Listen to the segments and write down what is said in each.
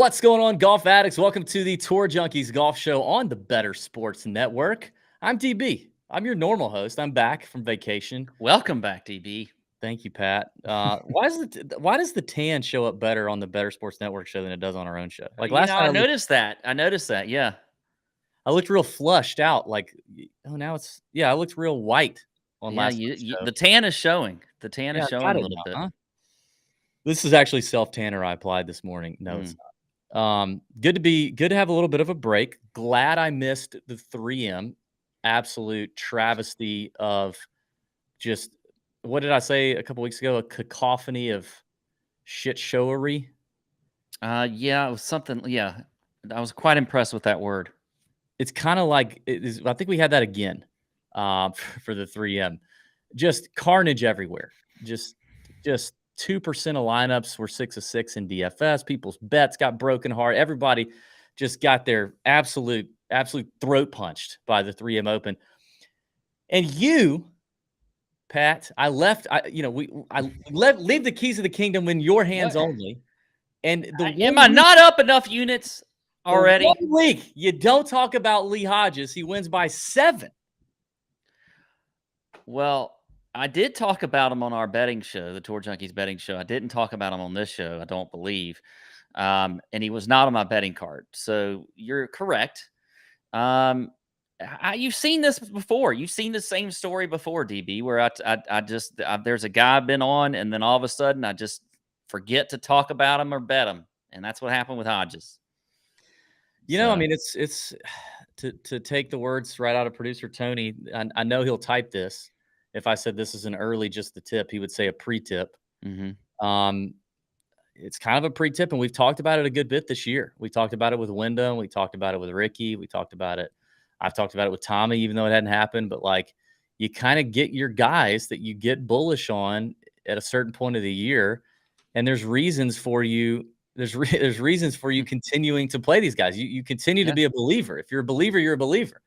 What's going on, golf addicts? Welcome to the Tour Junkies golf show on the Better Sports Network. I'm DB. I'm your normal host. I'm back from vacation. Welcome back, DB. Thank you, Pat. Why does the tan show up better on the Better Sports Network show than it does on our own show? Like last time, I noticed that. Yeah. I looked real flushed out. Like, now I looked real white on last Yeah, show. the tan is showing. The tan is showing a little bit. Huh? This is actually self-tanner I applied this morning. No, it's not. Good to have a little bit of a break. Glad I missed the 3M. Absolute travesty of just, what did I say a couple weeks ago? A cacophony of shit showery. Yeah, it was something. Yeah, I was quite impressed with that word. It's kind of like I think we had that again for the 3M. Just carnage everywhere. Just 2% of lineups were 6 of 6 in DFS. People's bets got broken hard. Everybody just got their absolute throat punched by the 3M Open. And you, Pat, leave the keys of the kingdom in your hands only. And am I not up enough units already? 1 week you don't talk about Lee Hodges. He wins by 7. Well, I did talk about him on our betting show, the Tour Junkies betting show. I didn't talk about him on this show, I don't believe. And he was not on my betting card. So you're correct. You've seen this before. You've seen the same story before, DB, where there's a guy I've been on, and then all of a sudden I just forget to talk about him or bet him. And that's what happened with Hodges. I mean, it's to take the words right out of producer Tony. I know he'll type this. If I said this is an early, just the tip, he would say a pre-tip. Mm-hmm. It's kind of a pre-tip, and we've talked about it a good bit this year. We talked about it with Wyndham. We talked about it with Ricky. We talked about it. I've talked about it with Tommy, even though it hadn't happened. But like, you kind of get your guys that you get bullish on at a certain point of the year, and there's reasons for you. There's reasons for you continuing to play these guys. You continue to be a believer. If you're a believer, you're a believer.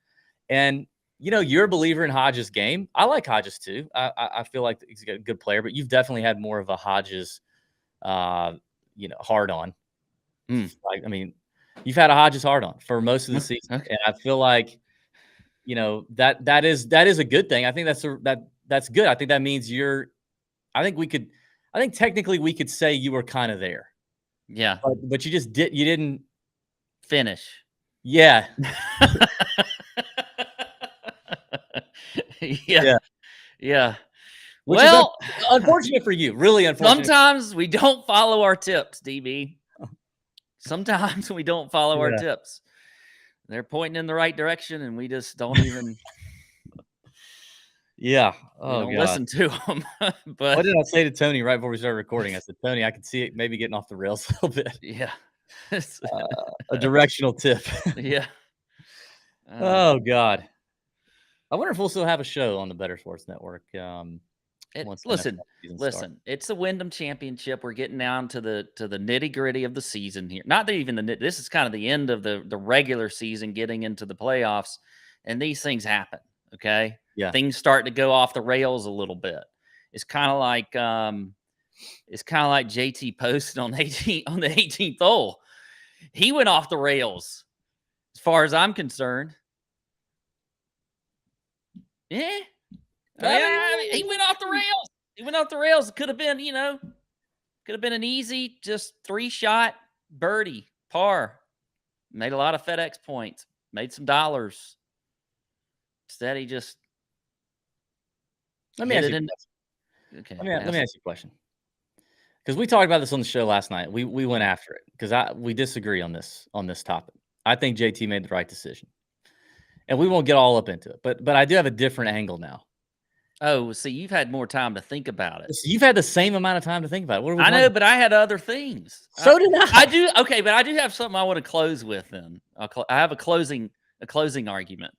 And you're a believer in Hodges' game. I like Hodges too. I feel like he's a good player, but you've definitely had more of a Hodges, hard on. Like, I mean, you've had a Hodges hard on for most of the season, and I feel like, that is a good thing. I think that's good. I think that means I think technically we could say you were kind of there. Yeah, but you didn't finish. Yeah. Yeah. Well, unfortunate for you. Really unfortunate. Sometimes we don't follow our tips, DB. Sometimes we don't follow our tips. They're pointing in the right direction, and we just don't even. Yeah. Oh, God. Listen to them. But what did I say to Tony right before we started recording? I said, Tony, I can see it maybe getting off the rails a little bit. Yeah. A directional tip. Yeah. Oh, God. I wonder if we'll still have a show on the Better Sports Network. Listen. It's the Wyndham Championship. We're getting down to the nitty gritty of the season here. Not that even this is kind of the end of the regular season, getting into the playoffs, and these things happen. Okay. Yeah. Things start to go off the rails a little bit. It's kind of like JT posted on the 18th hole. He went off the rails, as far as I'm concerned. Yeah. He went off the rails. He went off the rails. It could have been, an easy, just 3-shot birdie, par. Made a lot of FedEx points. Made some dollars. Instead, he just. Let me ask you a question. Because we talked about this on the show last night. We went after it because we disagree on this topic. I think JT made the right decision, and we won't get all up into it. But I do have a different angle now. Oh, see, you've had more time to think about it. You've had the same amount of time to think about it. I know, but I had other things. So did I. I do. Okay, but I do have something I want to close with. Then I have a closing argument.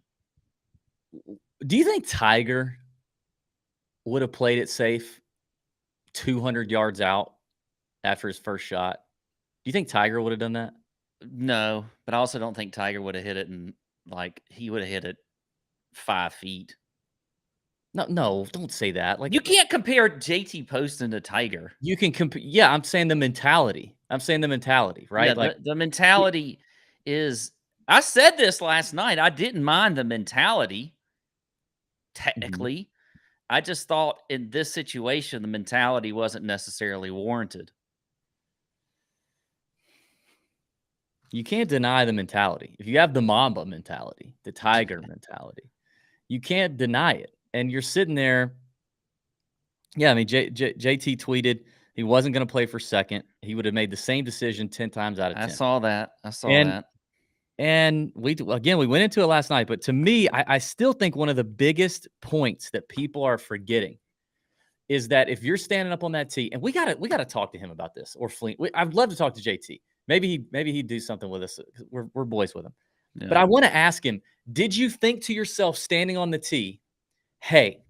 Do you think Tiger would have played it safe 200 yards out after his first shot? Do you think Tiger would have done that? No, but I also don't think Tiger would have hit it, and he would have hit it 5 feet. No, don't say that. Like, you can't compare JT Poston to Tiger. You can compare. Yeah, I'm saying the mentality. I'm saying the mentality, right? Yeah, Like the mentality is. I said this last night. I didn't mind the mentality. Mhm. Technically, I just thought in this situation the mentality wasn't necessarily warranted. You can't deny the mentality. If you have the Mamba mentality, the Tiger mentality, you can't deny it. And you're sitting there. Yeah, I mean, JT tweeted he wasn't going to play for second. He would have made the same decision 10 times out of I 10. saw that. I saw And that. and we went into it last night, but to me, I still think one of the biggest points that people are forgetting is that if you're standing up on that tee, and we gotta talk to him about this, or Flint. I'd love to talk to JT. Maybe he'd do something with us. We're boys with him. But Yeah. I want to ask him, did you think to yourself standing on the tee, hey,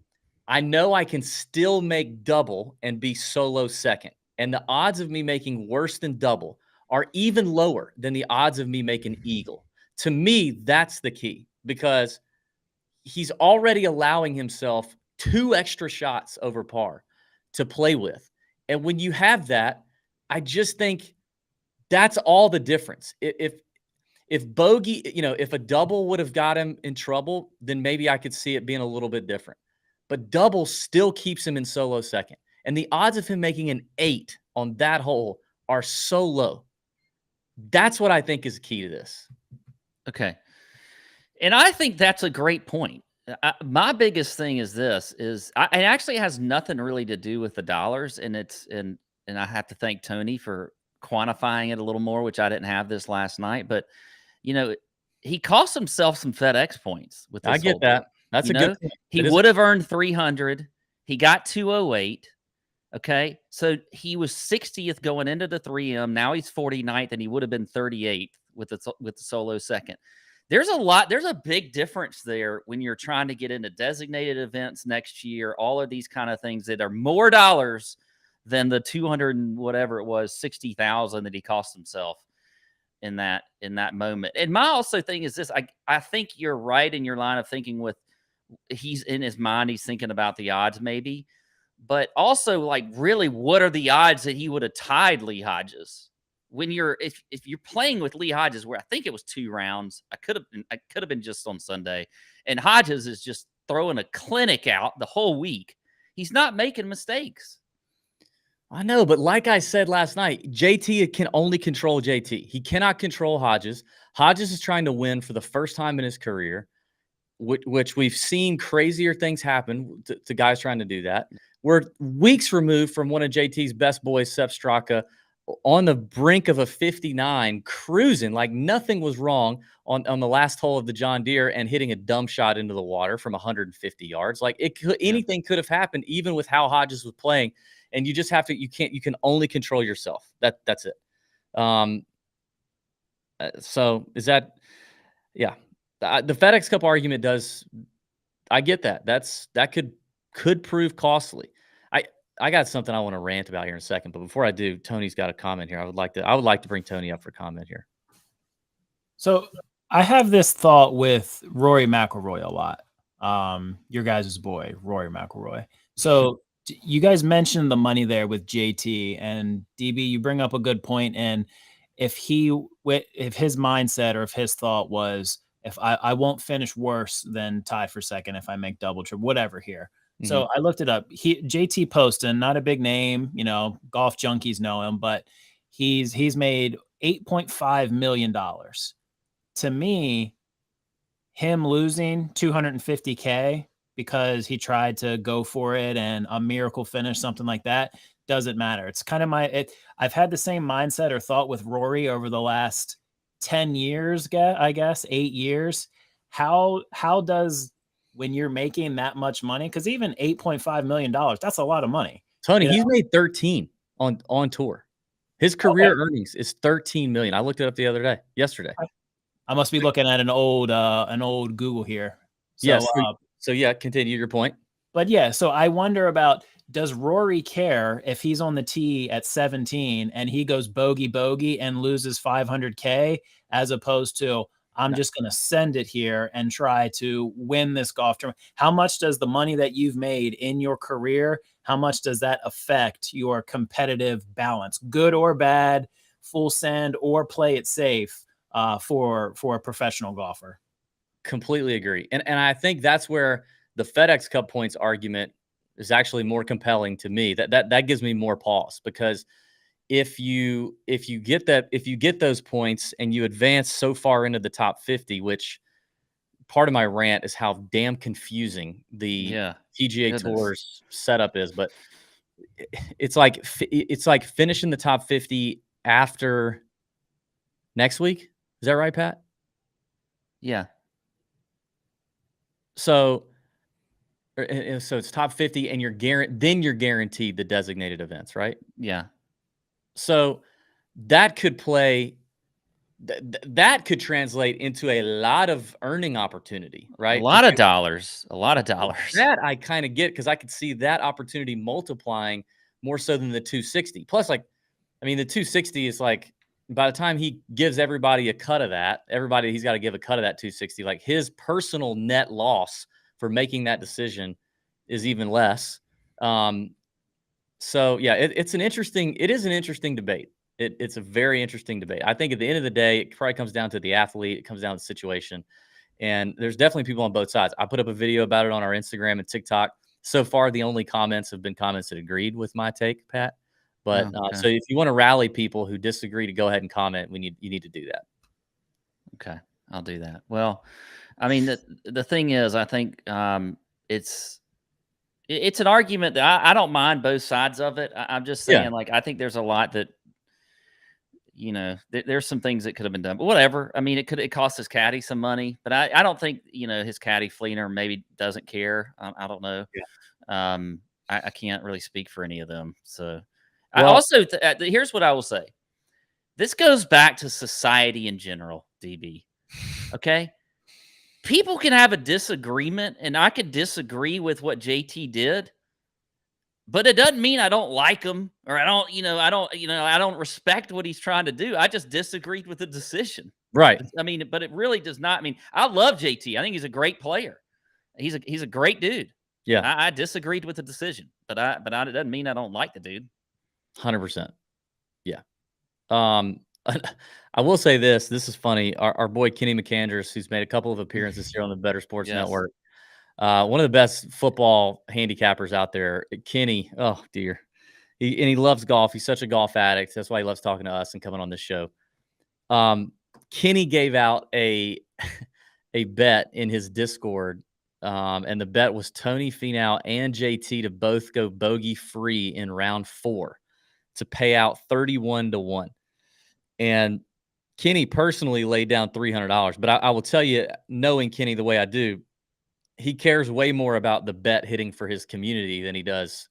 I know I can still make double and be solo second. And the odds of me making worse than double are even lower than the odds of me making eagle. To me, that's the key, because he's already allowing himself 2 extra shots over par to play with. And when you have that, I just think that's all the difference. If bogey, if a double would have got him in trouble, then maybe I could see it being a little bit different. But double still keeps him in solo second. And the odds of him making an 8 on that hole are so low. That's what I think is key to this. Okay. And I think that's a great point. My biggest thing is this: it actually has nothing really to do with the dollars, and I have to thank Tony for quantifying it a little more, which I didn't have this last night. But you know, he cost himself some FedEx points with I this get whole that. deal. That's You a good know, point. he It is would have earned 300. He got 208. Okay, so he was 60th going into the 3M. Now he's 49th, and he would have been 38th with the solo second. There's a big difference there when you're trying to get into designated events next year, all of these kind of things that are more dollars than the 200 and whatever it was, 60,000 that he cost himself in that moment. And my also thing is this: I think you're right in your line of thinking with he's in his mind, he's thinking about the odds maybe, but also like really what are the odds that he would have tied Lee Hodges? When you're if you're playing with Lee Hodges, where I think it was 2 rounds, I could have been just on Sunday, and Hodges is just throwing a clinic out the whole week. He's not making mistakes. I know, but like I said last night, JT can only control JT. He cannot control Hodges. Hodges is trying to win for the first time in his career, which we've seen crazier things happen to guys trying to do that. We're weeks removed from one of JT's best boys, Sepp Straka, on the brink of a 59, cruising like nothing was wrong on the last hole of the John Deere and hitting a dumb shot into the water from 150 yards. Like anything could have happened, even with how Hodges was playing. And you just have to, you can only control yourself. That's it. So is that, yeah, the FedEx Cup argument does. I get that. That could prove costly. I got something I want to rant about here in a second, but before I do, Tony's got a comment here. I would like to bring Tony up for comment here. So I have this thought with Rory McIlroy a lot. Your guys' boy, Rory McIlroy. So you guys mentioned the money there with JT and DB. You bring up a good point, and if his mindset or if his thought was, if I won't finish worse than tied for second if I make double, triple, whatever here. So I looked it up. JT Poston, not a big name, golf junkies know him, but he's made $8.5 million. To me, him losing $250K because he tried to go for it and a miracle finish, something like that, doesn't matter. It's kind of I've had the same mindset or thought with Rory over the last 10 years, I guess, 8 years. How does, when you're making that much money, because even $8.5 million, that's a lot of money. Tony, he's made 13 on tour. His career earnings is 13 million. I looked it up yesterday. I must be looking at an old Google here. So, yes. So yeah, continue your point. But yeah, so I wonder about, does Rory care if he's on the tee at 17 and he goes bogey and loses 500K, as opposed to I'm just going to send it here and try to win this golf tournament? How much does the money that you've made in your career, how much does that affect your competitive balance, good or bad? full send or play it safe for a professional golfer. Completely agree. And I think that's where the FedEx Cup points argument is actually more compelling to me. That gives me more pause, because if you get those points and you advance so far into the top 50, which part of my rant is how damn confusing the PGA Tour's setup is, but it's like finishing the top 50 after next week. Is that right, Pat? Yeah. So it's top 50, and you're guaranteed the designated events, right? Yeah. So that could play. That could translate into a lot of earning opportunity, right? A lot of dollars. That I kind of get, because I could see that opportunity multiplying more so than the 260. Plus, the 260 is like, by the time he gives everybody a cut of that, he's got to give a cut of that 260. Like, his personal net loss for making that decision is even less. So yeah, it is an interesting debate. It's a very interesting debate. I think at the end of the day, it probably comes down to the athlete. It comes down to the situation. And there's definitely people on both sides. I put up a video about it on our Instagram and TikTok. So far, the only comments have been comments that agreed with my take, Pat. But so if you want to rally people who disagree to go ahead and comment, you need to do that. Okay, I'll do that. Well, I mean, the thing is, I think it's an argument that I don't mind both sides of it. I'm just saying, like, I think there's a lot that, there's some things that could have been done, but whatever. I mean, it cost his caddy some money, but I don't think, his caddy Fleener maybe doesn't care. I don't know. Yeah. I can't really speak for any of them. So I also, here's what I will say. This goes back to society in general, DB. Okay. People can have a disagreement, and I could disagree with what JT did, but it doesn't mean I don't like him, or I don't respect what he's trying to do. I just disagreed with the decision. Right. I mean, but it really does not mean I love JT. I think he's a great player. He's a great dude. Yeah. I disagreed with the decision, but it doesn't mean I don't like the dude. 100%. Yeah. I will say this is funny. Our boy Kenny McAndrews, who's made a couple of appearances here on the Better Sports Network, one of the best football handicappers out there. Kenny, oh dear, he loves golf. He's such a golf addict. That's why he loves talking to us and coming on this show. Kenny gave out a bet in his Discord, and the bet was Tony Finau and JT to both go bogey free in round 4 to pay out 31-1. And Kenny personally laid down $300. But I will tell you, knowing Kenny the way I do, he cares way more about the bet hitting for his community than he does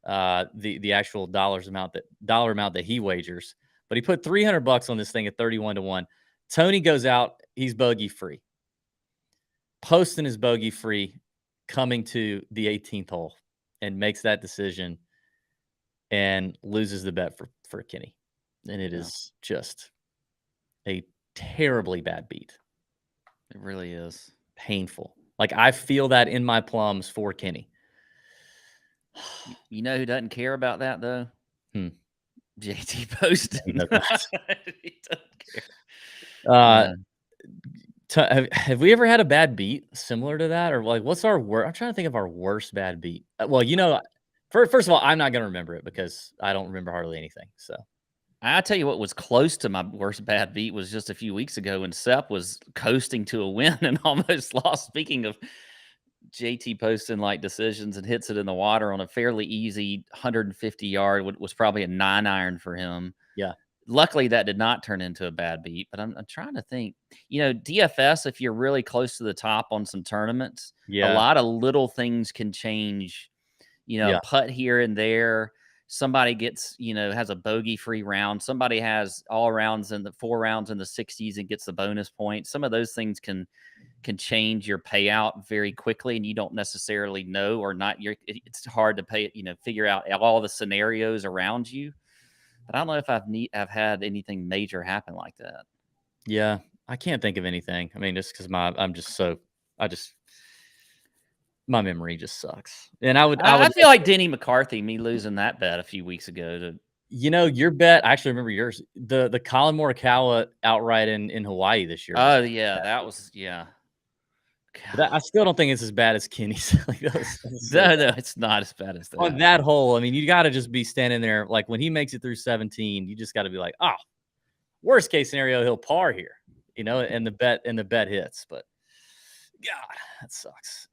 the actual dollar amount that he wagers. But he put $300 on this thing at 31-1. Tony goes out, he's bogey free. Poston is bogey free, coming to the 18th hole, and makes that decision and loses the bet for Kenny. And it is just a terribly bad beat. It really is painful. Like, I feel that in my plums for Kenny. You know who doesn't care about that, though? JT Poston. He doesn't care. Have we ever had a bad beat similar to that? Or like, what's our worst? I'm trying to think of our worst bad beat. Well, first of all, I'm not going to remember it because I don't remember hardly anything. So I tell you what was close to my worst bad beat was just a few weeks ago when Sepp was coasting to a win and almost lost. Speaking of JT Poston like decisions, and hits it in the water on a fairly easy 150-yard, was probably a 9-iron for him. Yeah. Luckily, that did not turn into a bad beat, but I'm trying to think. DFS, if you're really close to the top on some tournaments, a lot of little things can change. Putt here and there. Somebody gets, has a bogey-free round. Somebody has all rounds in the 4 rounds in the 60s and gets the bonus point. Some of those things can change your payout very quickly, and you don't necessarily know or not. It's hard to figure out all the scenarios around you. But I don't know if I've had anything major happen like that. Yeah, I can't think of anything. I mean, just because my memory just sucks. And I feel like Denny McCarthy, me losing that bet a few weeks ago Your bet, I actually remember yours, the Colin Morikawa outright in Hawaii this year. Oh, yeah. That was, yeah. I still don't think it's as bad as Kenny's. No, it's not as bad as that. On that hole, I mean, you got to just be standing there. Like when he makes it through 17, you just got to be like, oh, worst case scenario, he'll par here, and the bet hits. But God, that sucks.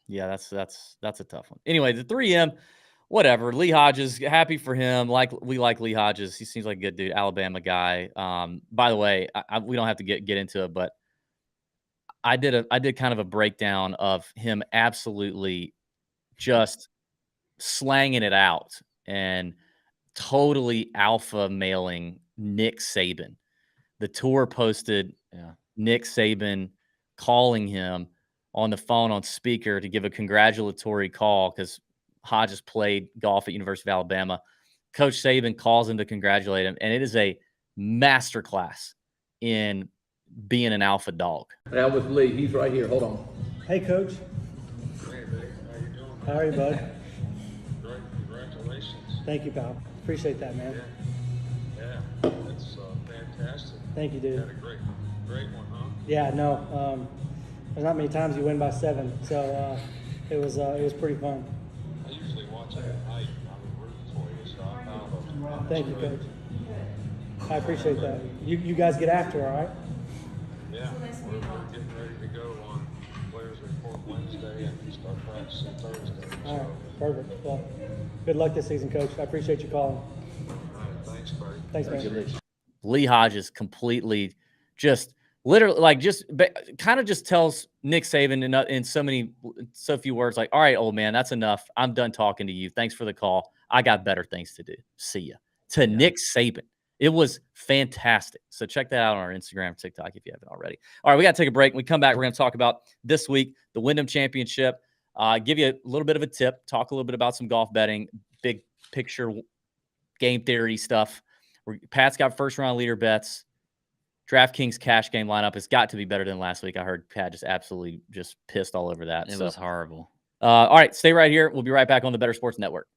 Yeah, that's a tough one. Anyway, the 3M, whatever. Lee Hodges, happy for him. We like Lee Hodges. He seems like a good dude, Alabama guy. By the way, we don't have to get into it, but I did kind of a breakdown of him absolutely just slanging it out and totally alpha mailing Nick Saban. The tour posted Nick Saban calling him on the phone on speaker to give a congratulatory call because Hodges played golf at University of Alabama. Coach Saban calls him to congratulate him, and it is a masterclass in being an alpha dog. That was Lee. He's right here. Hold on. Hey, Coach. Hey, Dave. How you doing? How are you, bud? Great. Congratulations. Thank you, pal. Appreciate that, man. Yeah. It's fantastic. Thank you, You dude. had a great one, huh? Yeah, no. There's not many times you win by 7, so it was pretty fun. I usually watch it at night. I'm rooting for you, so I found Thank you, Coach. I appreciate that. You guys get after, all right? Yeah. We're getting ready to go on Players Report Wednesday and start practicing Thursday. All right, perfect. Well, good luck this season, Coach. I appreciate you calling. All right. Thanks, buddy. Thanks, man. Lee Hodges completely just literally kind of just tells Nick Saban in so few words, like, all right, old man, that's enough. I'm done talking to you. Thanks for the call. I got better things to do. See ya. To Nick Saban. It was fantastic. So check that out on our Instagram, TikTok, if you haven't already. All right, we got to take a break. When we come back, we're going to talk about this week, the Wyndham Championship, give you a little bit of a tip, talk a little bit about some golf betting, big picture game theory stuff. Pat's got first-round leader bets. DraftKings cash game lineup has got to be better than last week. I heard Pat just absolutely just pissed all over that. It was horrible. All right, stay right here. We'll be right back on the Better Sports Network.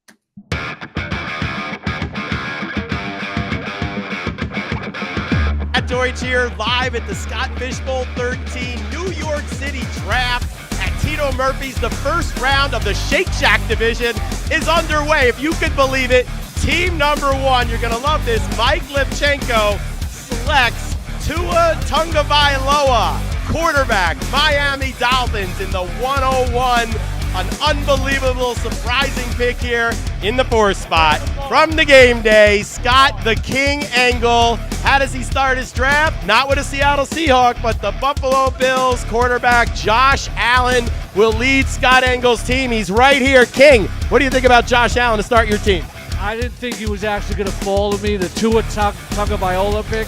Pat Dorich here, live at the Scott Fishbowl 13 New York City Draft at Tito Murphy's. The first round of the Shake Shack division is underway. If you could believe it, team number 1, you're going to love this, Mike Lipchenko selects Tua Tagovailoa, quarterback, Miami Dolphins in the 101. An unbelievable, surprising pick here in the 4th spot. From the game day, Scott the King Engel. How does he start his draft? Not with a Seattle Seahawk, but the Buffalo Bills quarterback Josh Allen will lead Scott Engel's team. He's right here. King, what do you think about Josh Allen to start your team? I didn't think he was actually going to fall to me. The Tua Tagovailoa pick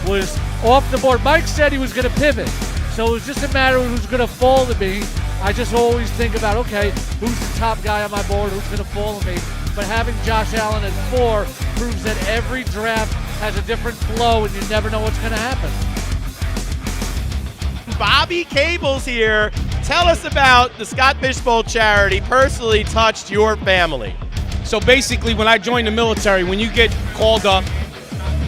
was off the board. Mike said he was going to pivot, so it was just a matter of who's going to fall to me. I just always think about, okay, who's the top guy on my board, who's going to fall to me. But having Josh Allen at 4 proves that every draft has a different flow and you never know what's going to happen. Bobby Cable's here. Tell us about the Scott Fishbowl charity personally touched your family. So basically, when I joined the military, when you get called up,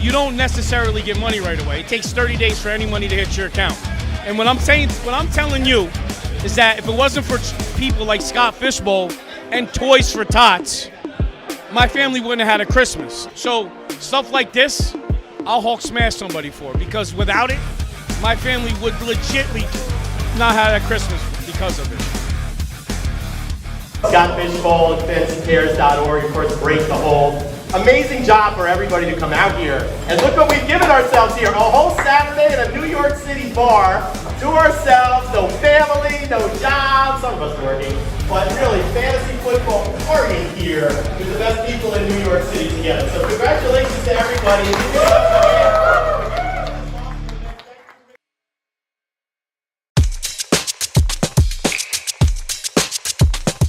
you don't necessarily get money right away. It takes 30 days for any money to hit your account. And what I'm telling you is that if it wasn't for people like Scott Fishbowl and Toys for Tots, my family wouldn't have had a Christmas. So stuff like this, I'll Hulk smash somebody for, because without it, my family would legitimately not have a Christmas because of it. Scott Fishbowl at fancycares.org, of course, Break the Hold. Amazing job for everybody to come out here. And look what we've given ourselves here. A whole Saturday at a New York City bar to ourselves. No family, no job. Some of us working. But really, fantasy football party here with the best people in New York City together. So congratulations to everybody.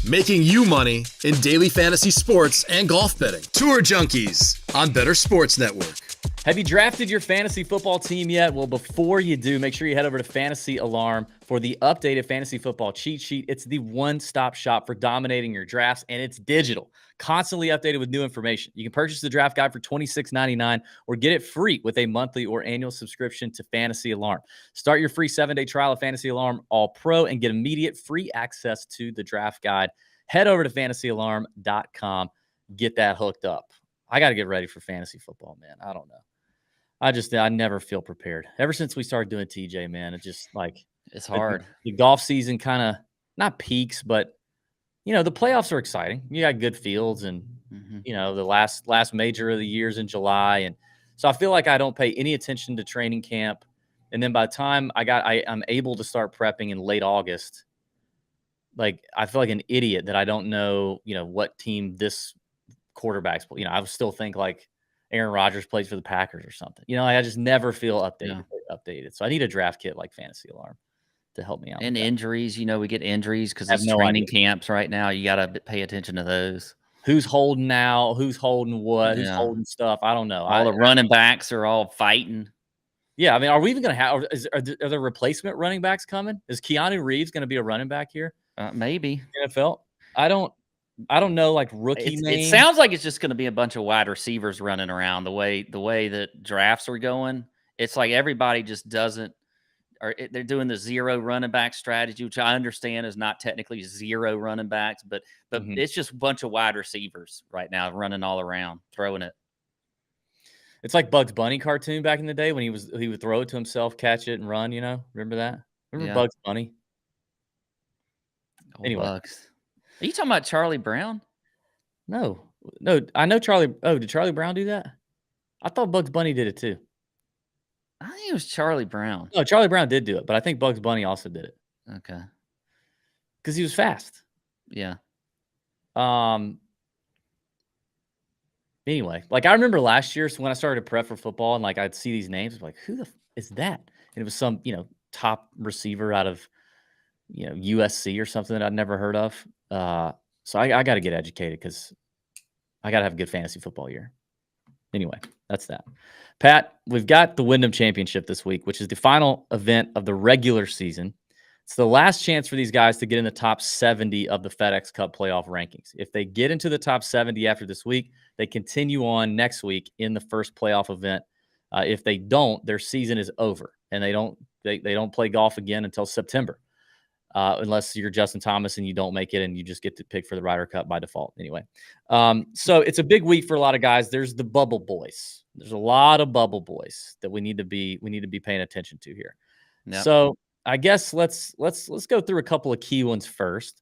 Making you money in daily fantasy sports and golf betting. Tour Junkies on Better Sports Network. Have you drafted your fantasy football team yet? Well, before you do, make sure you head over to Fantasy Alarm for the updated fantasy football cheat sheet. It's the one-stop shop for dominating your drafts, and it's digital, constantly updated with new information. You can purchase the draft guide for $26.99 or get it free with a monthly or annual subscription to Fantasy Alarm. Start your free 7-day trial of Fantasy Alarm All Pro and get immediate free access to the draft guide. Head over to fantasyalarm.com. Get that hooked up. I got to get ready for fantasy football, man. I don't know. I never feel prepared. Ever since we started doing TJ, man, it's just like it's hard. The golf season kind of not peaks, but the playoffs are exciting. You got good fields, and the last major of the year's in July, and so I feel like I don't pay any attention to training camp. And then by the time I'm able to start prepping in late August, like I feel like an idiot that I don't know, what team this quarterback's. I still think like Aaron Rodgers plays for the Packers or something. I just never feel updated. So I need a draft kit like Fantasy Alarm to help me out. And injuries, we get injuries because it's training camps right now. You got to pay attention to those. Who's holding now? Who's holding what? Who's holding stuff? I don't know. All the running backs are all fighting. Yeah, I mean, are we even going to have? Are there replacement running backs coming? Is Keanu Reeves going to be a running back here? Maybe NFL. I don't know, like rookie names. It sounds like it's just going to be a bunch of wide receivers running around the way that drafts are going. It's like everybody just doesn't, or they're doing the zero running back strategy, which I understand is not technically zero running backs, but it's just a bunch of wide receivers right now running all around, throwing it. It's like Bugs Bunny cartoon back in the day when he would throw it to himself, catch it, and run. Remember that? Remember Bugs Bunny? Anyway. Bugs. Are you talking about Charlie Brown? No. I know Charlie. Oh, did Charlie Brown do that? I thought Bugs Bunny did it too. I think it was Charlie Brown. No, Charlie Brown did do it, but I think Bugs Bunny also did it. Okay. Because he was fast. Yeah. Anyway, like I remember last year, so when I started to prep for football, and like I'd see these names, I'm like, who the is that? And it was some top receiver out of USC or something that I'd never heard of. So I got to get educated because I got to have a good fantasy football year. Anyway, that's that. Pat, we've got the Wyndham Championship this week, which is the final event of the regular season. It's the last chance for these guys to get in the top 70 of the FedEx Cup playoff rankings. If they get into the top 70 after this week, they continue on next week in the first playoff event. If they don't, their season is over, and they don't play golf again until September. Unless you're Justin Thomas and you don't make it and you just get to pick for the Ryder Cup by default. Anyway, so it's a big week for a lot of guys. There's the bubble boys. There's a lot of bubble boys that we need to be paying attention to here. Yep. So I guess let's go through a couple of key ones first.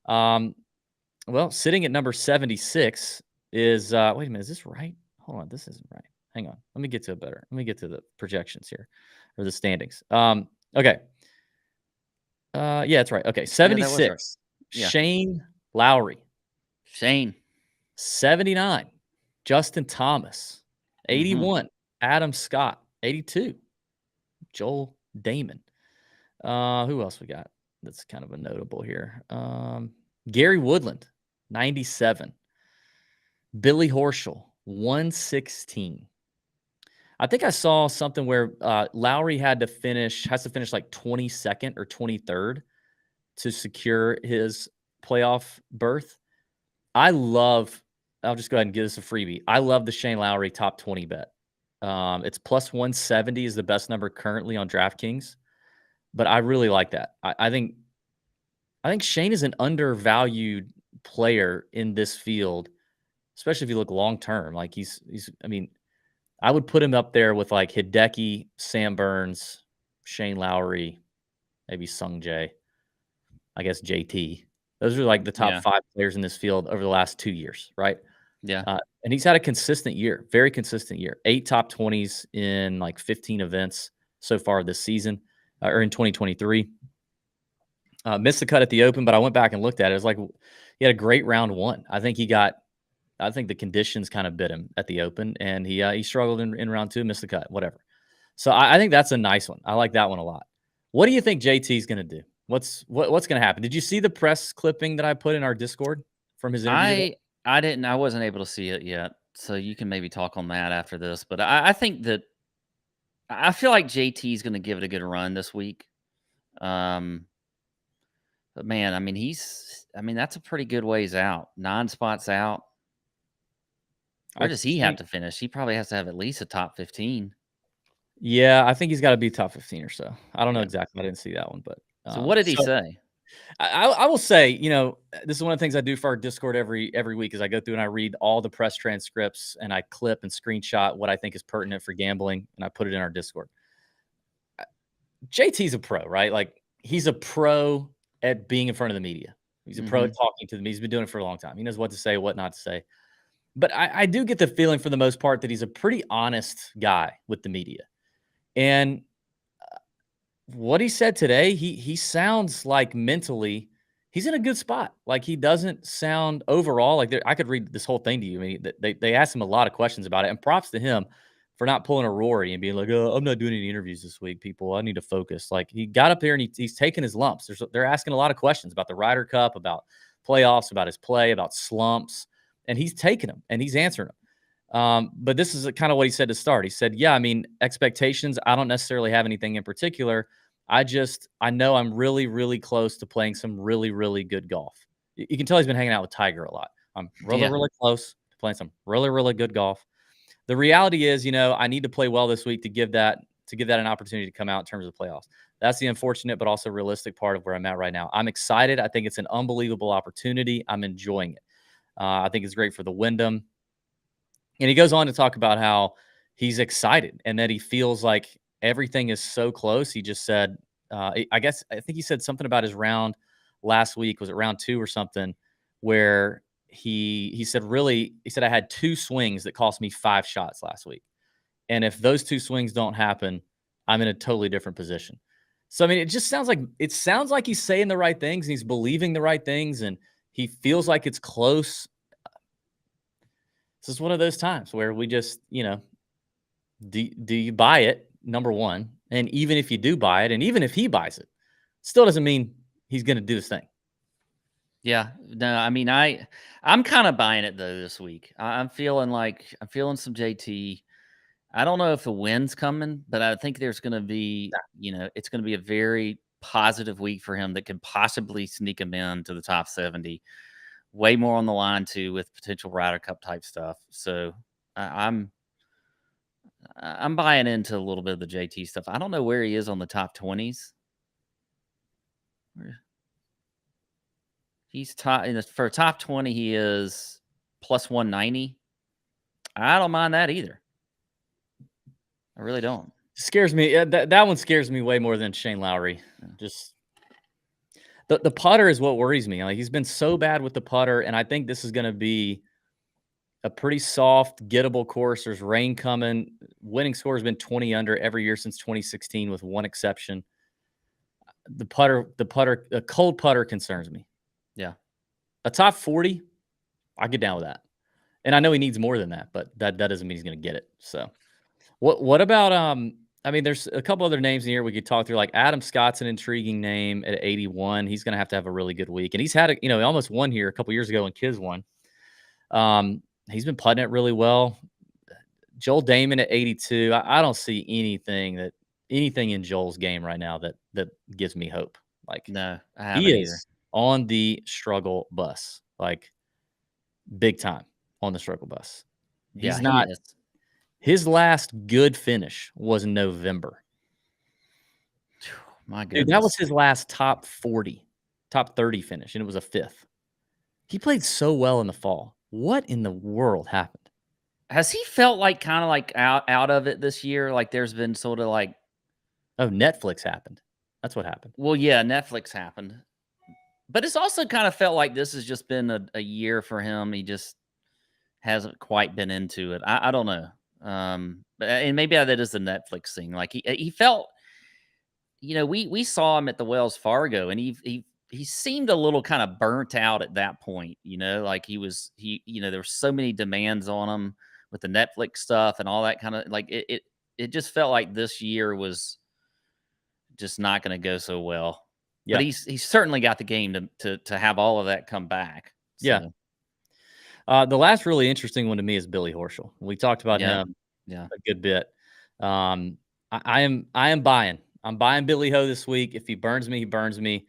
Well, sitting at number 76 is wait a minute, is this right? Hold on, this isn't right. Hang on. Let me get to the projections here or the standings. Okay. Yeah, that's right. Okay, 76. Yeah. Shane Lowry. 79. Justin Thomas. 81. Adam Scott. 82. Joel Damon. Who else we got? That's kind of a notable here. Gary Woodland. 97. Billy Horschel. 116. I think I saw something where Lowry has to finish like 22nd or 23rd to secure his playoff berth. I'll just go ahead and give this a freebie. I love the Shane Lowry top 20 bet. It's plus 170 is the best number currently on DraftKings, but I really like that. I think Shane is an undervalued player in this field, especially if you look long term. Like I would put him up there with like Hideki, Sam Burns, Shane Lowry, maybe Sung Jae, I guess JT. Those are like the top 5 players in this field over the last 2 years, right? Yeah. And he's had a consistent year, very consistent year. 8 top 20s in like 15 events so far this season, or in 2023. Missed the cut at the Open, but I went back and looked at it. It was like he had a great round 1. I think the conditions kind of bit him at the Open, and he struggled in round 2, missed the cut, whatever. So I think that's a nice one. I like that one a lot. What do you think JT is going to do? What's going to happen? Did you see the press clipping that I put in our Discord from his interview? I didn't. I wasn't able to see it yet. So you can maybe talk on that after this. But I think that I feel like JT is going to give it a good run this week. But man, I mean, that's a pretty good ways out. 9 spots out. Where does he have to finish? He probably has to have at least a top 15. Yeah, I think he's got to be top 15 or so. I don't know exactly. I didn't see that one, but so what did he say? I will say, this is one of the things I do for our Discord every week is I go through and I read all the press transcripts and I clip and screenshot what I think is pertinent for gambling and I put it in our Discord. JT's a pro, right? Like he's a pro at being in front of the media. He's a pro at talking to them. He's been doing it for a long time. He knows what to say, what not to say. But I do get the feeling for the most part that he's a pretty honest guy with the media. And what he said today, he sounds like mentally he's in a good spot. Like he doesn't sound overall like I could read this whole thing to you. I mean, they asked him a lot of questions about it, and props to him for not pulling a Rory and being like, "Oh, I'm not doing any interviews this week, people. I need to focus." Like he got up there and he's taking his lumps. They're asking a lot of questions about the Ryder Cup, about playoffs, about his play, about slumps, and he's taking them and he's answering them. But this is kind of what he said to start. He said, "Yeah, I mean, expectations. I don't necessarily have anything in particular. I know I'm really, really close to playing some really, really good golf." You can tell he's been hanging out with Tiger a lot. I'm really, really close to playing some really, really good golf. The reality is, I need to play well this week to give that an opportunity to come out in terms of the playoffs. That's the unfortunate but also realistic part of where I'm at right now. I'm excited. I think it's an unbelievable opportunity. I'm enjoying it. I think it's great for the Wyndham. And he goes on to talk about how he's excited and that he feels like everything is so close. He just said, I think he said something about his round last week. Was it round 2 or something where he said, I had 2 swings that cost me 5 shots last week. And if those 2 swings don't happen, I'm in a totally different position. So, I mean, it sounds like he's saying the right things and he's believing the right things and he feels like it's close. This is one of those times where we just, do you buy it? Number one. And even if you do buy it, and even if he buys it, still doesn't mean he's going to do this thing. Yeah. No, I mean, I'm kind of buying it though this week. I'm feeling some JT. I don't know if the win's coming, but I think there's going to be, it's going to be a very positive week for him that could possibly sneak him into the top 70. Way more on the line too with potential Ryder Cup type stuff. So I'm buying into a little bit of the JT stuff. I don't know where he is on the top 20s. He's for top 20. He is plus 190. I don't mind that either. I really don't. Scares me. That one scares me way more than Shane Lowry. Just the putter is what worries me. Like he's been so bad with the putter, and I think this is going to be a pretty soft, gettable course. There's rain coming. Winning score has been 20 under every year since 2016, with one exception. A cold putter concerns me. Yeah, a top 40, I get down with that. And I know he needs more than that, but that doesn't mean he's going to get it. So, what about I mean, there's a couple other names in here we could talk through. Like Adam Scott's an intriguing name at 81. He's going to have a really good week. And he's had, he almost won here a couple years ago when Kiz won. He's been putting it really well. Joel Damon at 82. I don't see anything in Joel's game right now that gives me hope. Like, no, I haven't he either. is on the struggle bus, like big time on the struggle bus. He's not. His last good finish was in November. My goodness. Dude, that was his last top 30 finish, and it was a 5th. He played so well in the fall. What in the world happened? Has he felt like kind of like out of it this year? Like there's been sort of like... Oh, Netflix happened. That's what happened. Well, yeah, Netflix happened. But it's also kind of felt like this has just been a year for him. He just hasn't quite been into it. I don't know. And maybe that is the Netflix thing. Like he felt, we saw him at the Wells Fargo, and he seemed a little kind of burnt out at that point. Like there were so many demands on him with the Netflix stuff and all that kind of like it just felt like this year was just not going to go so well. Yeah. But he's certainly got the game to have all of that come back. So. Yeah. The last really interesting one to me is Billy Horschel. We talked about him Yeah. a good bit. I am buying. I'm buying Billy Ho this week. If he burns me, he burns me.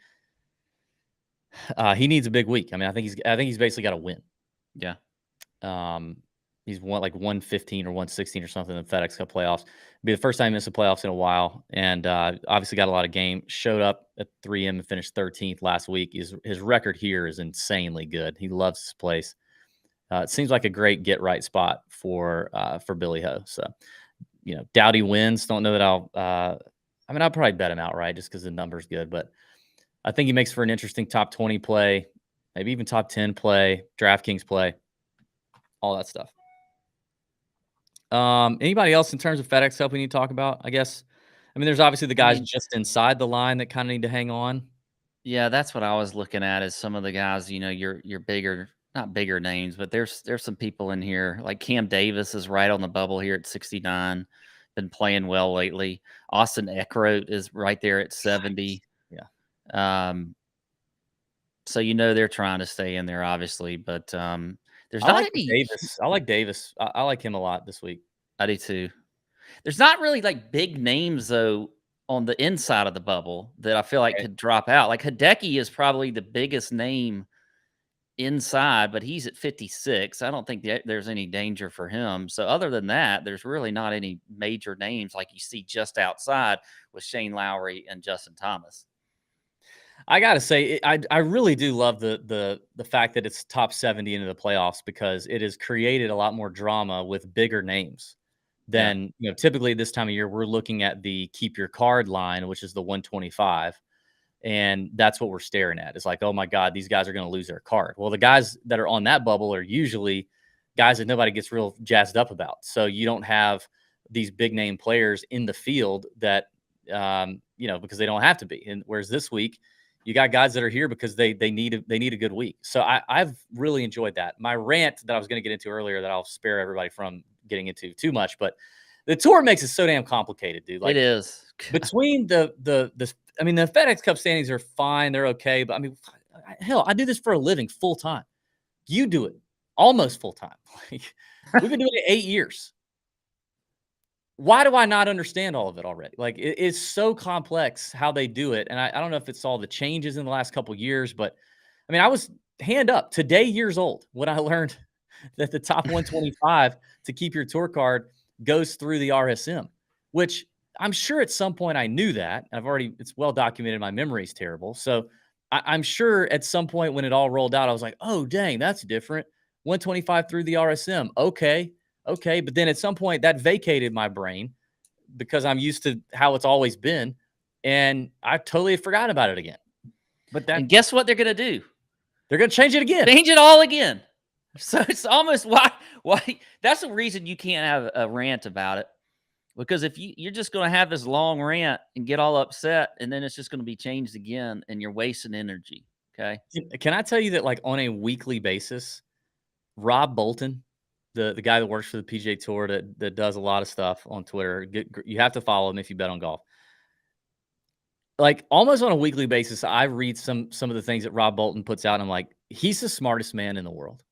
He needs a big week. I mean, I think he's basically got to win. Yeah. He's won like 115 or 116 or something in the FedEx Cup playoffs. It'll be the first time he missed the playoffs in a while, and obviously got a lot of game. Showed up at 3M and finished 13th last week. His record here is insanely good. He loves this place. It seems like a great get right spot for Billy Ho. So, doubt he wins. Don't know that I'll probably bet him outright just because the number's good, but I think he makes for an interesting top 20 play, maybe even top 10 play, DraftKings play, all that stuff. Anybody else in terms of FedEx Cup we need to talk about? I guess. I mean, there's obviously the guys just inside the line that kind of need to hang on. Yeah, that's what I was looking at. Is some of the guys, your bigger, not bigger names, but there's some people in here like Cam Davis is right on the bubble here at 69, been playing well lately. Austin Eckroat is right there at 70. Yeah. So they're trying to stay in there, obviously, but there's I not like any. Davis. I like Davis. I like him a lot this week. I do too. There's not really like big names though on the inside of the bubble that I feel like could drop out. Like Hideki is probably the biggest name inside, but he's at 56. I don't think there's any danger for him. So other than that, there's really not any major names like you see just outside with Shane Lowry and Justin Thomas. I gotta say, I really do love the fact that it's top 70 into the playoffs because it has created a lot more drama with bigger names than typically this time of year. We're looking at the keep your card line, which is the 125, and that's what we're staring at. It's like, oh my God, these guys are going to lose their card. Well, the guys that are on that bubble are usually guys that nobody gets real jazzed up about. So you don't have these big name players in the field that because they don't have to be. And whereas this week, you got guys that are here because they need a good week. So I've really enjoyed that. My rant that I was going to get into earlier that I'll spare everybody from getting into too much, but the tour makes it so damn complicated, dude. Like it is between the FedEx Cup standings are fine. They're okay. But I mean, hell, I do this for a living full time. You do it almost full time. Like, we've been doing it 8 years. Why do I not understand all of it already? Like it's so complex how they do it. And I don't know if it's all the changes in the last couple of years, but I mean, I was hand up today years old when I learned that the top 125 to keep your tour card goes through the RSM, which I'm sure at some point I knew that. It's well documented. My memory is terrible. So I'm sure at some point when it all rolled out, I was like, oh, dang, that's different. 125 through the RSM. Okay. But then at some point that vacated my brain because I'm used to how it's always been. And I totally forgot about it again. And guess what they're going to do? They're going to change it again. Change it all again. So it's almost why that's the reason you can't have a rant about it. Because if you're just going to have this long rant and get all upset, and then it's just going to be changed again, and you're wasting energy. Okay. Can I tell you that, like, on a weekly basis, Rob Bolton, the guy that works for the PGA Tour that does a lot of stuff on Twitter, you have to follow him if you bet on golf. Like almost on a weekly basis, I read some of the things that Rob Bolton puts out, and I'm like, he's the smartest man in the world.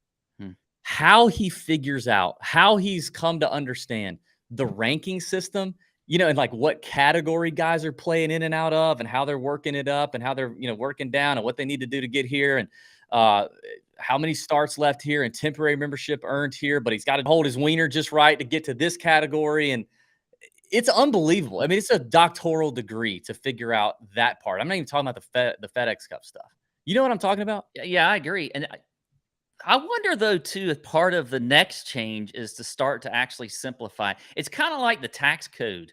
How he figures out, how he's come to understand the ranking system, and like what category guys are playing in and out of, and how they're working it up, and how they're working down, and what they need to do to get here, and how many starts left here, and temporary membership earned here, but he's got to hold his wiener just right to get to this category, and it's unbelievable. I mean, it's a doctoral degree to figure out that part. I'm not even talking about the FedEx Cup stuff. You know what I'm talking about? Yeah, I agree. And I wonder, though, too, if part of the next change is to start to actually simplify. It's kind of like the tax code.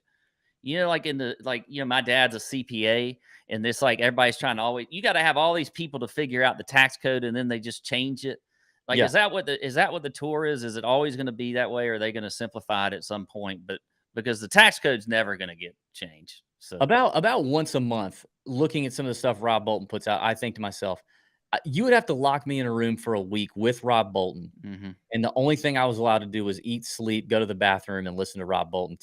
Like my dad's a CPA, and this, like, everybody's trying to you got to have all these people to figure out the tax code, and then they just change it. Like, is that what the tour is? Is it always going to be that way, or are they going to simplify it at some point? But because the tax code's never going to get changed. So about once a month, looking at some of the stuff Rob Bolton puts out, I think to myself, you would have to lock me in a room for a week with Rob Bolton. Mm-hmm. And the only thing I was allowed to do was eat, sleep, go to the bathroom, and listen to Rob Bolton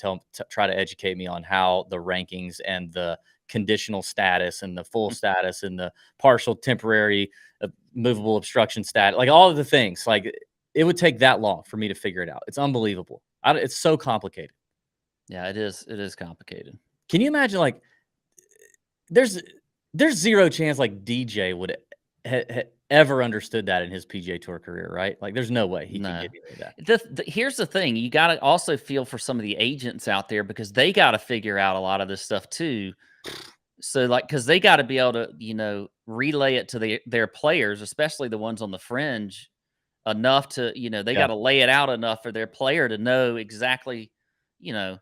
try to educate me on how the rankings and the conditional status and the full status and the partial, temporary, movable obstruction status, like all of the things. Like, it would take that long for me to figure it out. It's unbelievable. It's so complicated. Yeah, it is. It is complicated. Can you imagine, like, there's zero chance like DJ would ever understood that in his PGA Tour career, right? Like, there's no way he could give you that. Here's the thing. You got to also feel for some of the agents out there because they got to figure out a lot of this stuff too. So, like, because they got to be able to, you know, relay it to their players, especially the ones on the fringe, enough to, you know, they got to lay it out enough for their player to know exactly, you know,